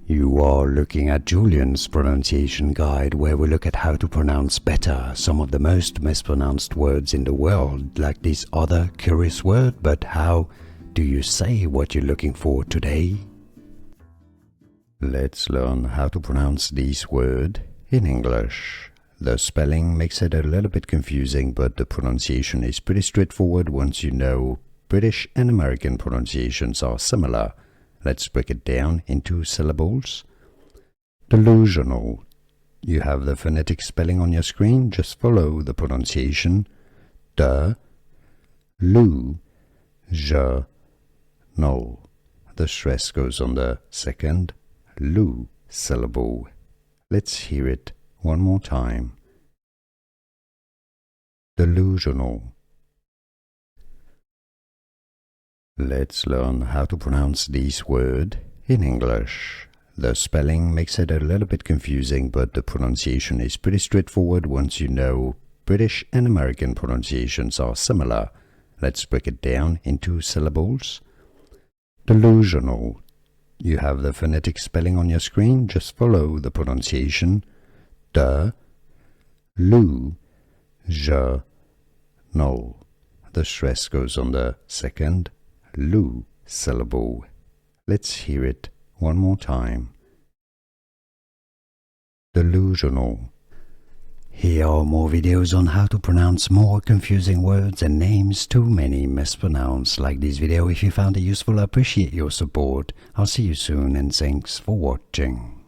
You are looking at Julian's pronunciation guide, where we look at how to pronounce better some of the most mispronounced words in the world, like this other curious word. But how do you say what you're looking for today? Let's learn how to pronounce this word in English. The spelling makes it a little bit confusing, but the pronunciation is pretty straightforward once you know British and American pronunciations are similar. Let's break it down into syllables. Delusional. You have the phonetic spelling on your screen. Just follow the pronunciation. De, lu, je, no. The stress goes on the second lu syllable. Let's hear it one more time. Delusional. Let's learn how to pronounce this word in English. The spelling makes it a little bit confusing, but the pronunciation is pretty straightforward once you know British and American pronunciations are similar. Let's break it down into syllables. Delusional. You have the phonetic spelling on your screen. Just follow the pronunciation. De, lu, je, no. The stress goes on the second lu syllable. Let's hear it one more time. Delusional. Here are more videos on how to pronounce more confusing words and names too many mispronounced. Like this video if you found it useful. I appreciate your support. I'll see you soon and thanks for watching.